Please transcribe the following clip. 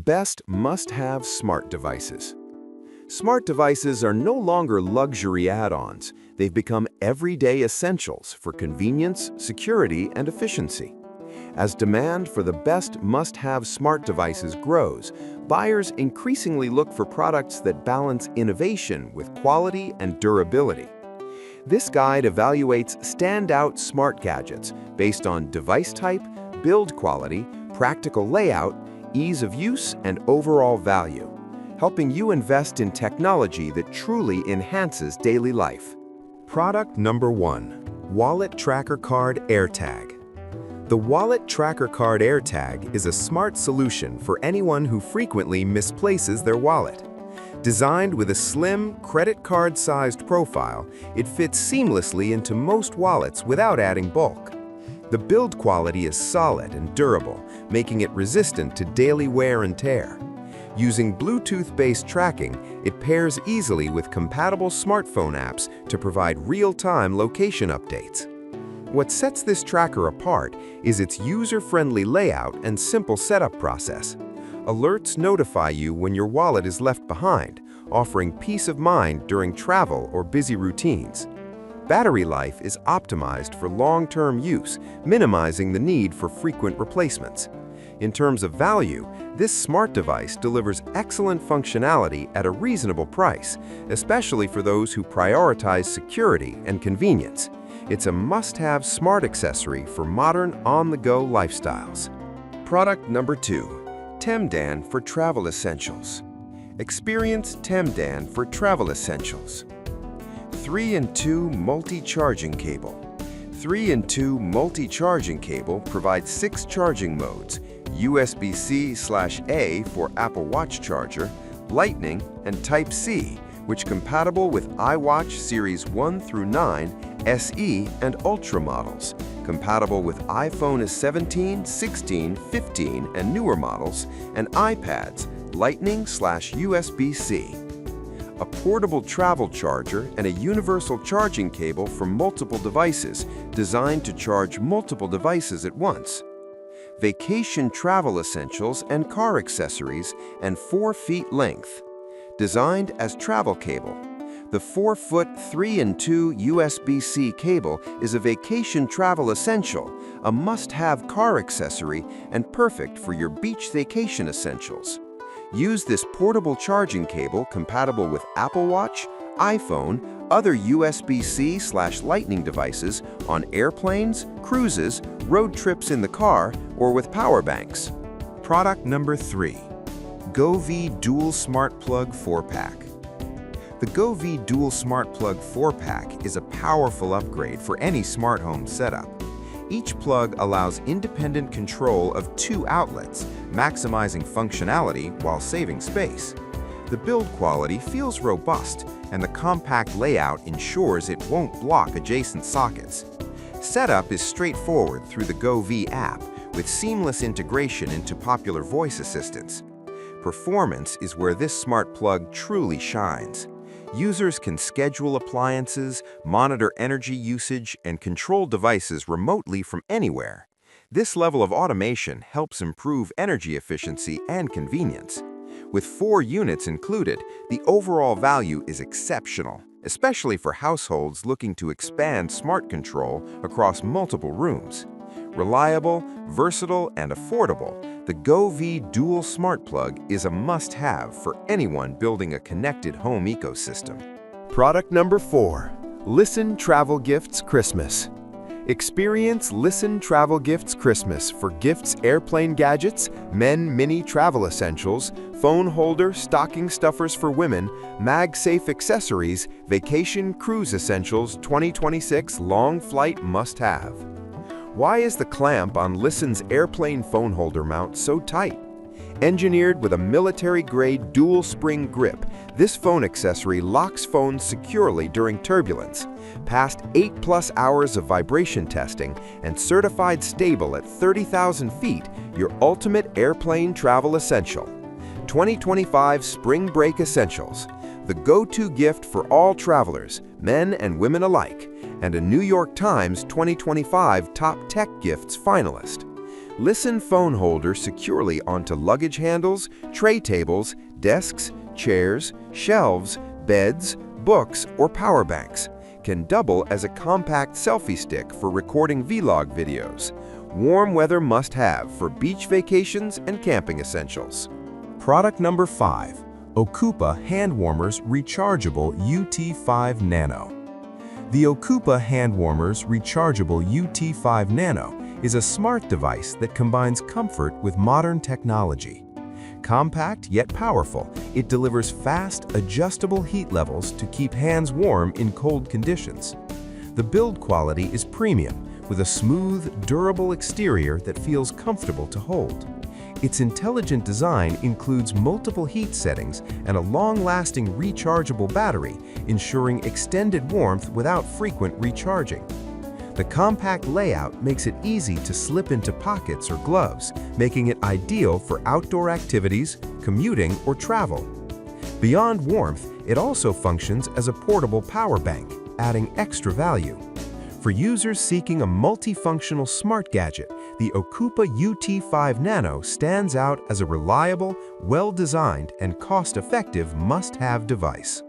best must-have smart devices. Smart devices are no longer luxury add-ons. They've become everyday essentials for convenience, security, and efficiency. As demand for the best must-have smart devices grows, buyers increasingly look for products that balance innovation with quality and durability. This guide evaluates standout smart gadgets based on device type, build quality, practical layout, ease of use, and overall value, helping you invest in technology that truly enhances daily life. Product number 1. Wallet Tracker Card AirTag. The Wallet Tracker Card AirTag is a smart solution for anyone who frequently misplaces their wallet. Designed with a slim, credit card-sized profile, it fits seamlessly into most wallets without adding bulk. The build quality is solid and durable, making it resistant to daily wear and tear. Using Bluetooth-based tracking, it pairs easily with compatible smartphone apps to provide real-time location updates. What sets this tracker apart is its user-friendly layout and simple setup process. Alerts notify you when your wallet is left behind, offering peace of mind during travel or busy routines. Battery life is optimized for long-term use, minimizing the need for frequent replacements. In terms of value, this smart device delivers excellent functionality at a reasonable price, especially for those who prioritize security and convenience. It's a must-have smart accessory for modern on-the-go lifestyles. Product number 2. Temdan for travel essentials. Experience Temdan for travel essentials. 3-in-2 multi-charging cable. 3-in-2 multi-charging cable provides 6 charging modes: USB-C/A for Apple Watch charger, Lightning, and Type-C, which compatible with iWatch Series 1 through 9, SE, and Ultra models, compatible with iPhone 17, 16, 15, and newer models, and iPads, Lightning/USB-C. A portable travel charger and a universal charging cable for multiple devices, designed to charge multiple devices at once. Vacation travel essentials and car accessories, and 4 feet length. Designed as travel cable, the 4-foot 3-in-2 USB-C cable is a vacation travel essential, a must-have car accessory, and perfect for your beach vacation essentials. Use this portable charging cable compatible with Apple Watch, iPhone, other USB-C/Lightning devices on airplanes, cruises, road trips in the car, or with power banks. Product number 3. GoV Dual Smart Plug 4-Pack. The GoV Dual Smart Plug 4-Pack is a powerful upgrade for any smart home setup. Each plug allows independent control of 2 outlets, maximizing functionality while saving space. The build quality feels robust, and the compact layout ensures it won't block adjacent sockets. Setup is straightforward through the GoV app, with seamless integration into popular voice assistants. Performance is where this smart plug truly shines. Users can schedule appliances, monitor energy usage, and control devices remotely from anywhere. This level of automation helps improve energy efficiency and convenience. With 4 units included, the overall value is exceptional, especially for households looking to expand smart control across multiple rooms. Reliable, versatile, and affordable, the GoV Dual Smart Plug is a must-have for anyone building a connected home ecosystem. Product number 4. Listen Travel Gifts Christmas. Experience Listen Travel Gifts Christmas for gifts airplane gadgets, men mini travel essentials, phone holder, stocking stuffers for women, MagSafe accessories, vacation cruise essentials 2026 long flight must-have. Why is the clamp on Listen's airplane phone holder mount so tight? Engineered with a military-grade dual-spring grip, this phone accessory locks phones securely during turbulence. Past 8+ hours of vibration testing and certified stable at 30,000 feet, your ultimate airplane travel essential. 2025 Spring Break Essentials, the go-to gift for all travelers, men and women alike, and a New York Times 2025 Top Tech Gifts finalist. Listen phone holder securely onto luggage handles, tray tables, desks, chairs, shelves, beds, books, or power banks. Can double as a compact selfie stick for recording vlog videos. Warm weather must-have for beach vacations and camping essentials. Product number 5. Okupa Hand Warmers Rechargeable UT5 Nano. The Okupa Hand Warmers Rechargeable UT5 Nano is a smart device that combines comfort with modern technology. Compact yet powerful, it delivers fast, adjustable heat levels to keep hands warm in cold conditions. The build quality is premium, with a smooth, durable exterior that feels comfortable to hold. Its intelligent design includes multiple heat settings and a long-lasting rechargeable battery, ensuring extended warmth without frequent recharging. The compact layout makes it easy to slip into pockets or gloves, making it ideal for outdoor activities, commuting, or travel. Beyond warmth, it also functions as a portable power bank, adding extra value. For users seeking a multifunctional smart gadget, the Okupa UT5 Nano stands out as a reliable, well-designed, and cost-effective must-have device.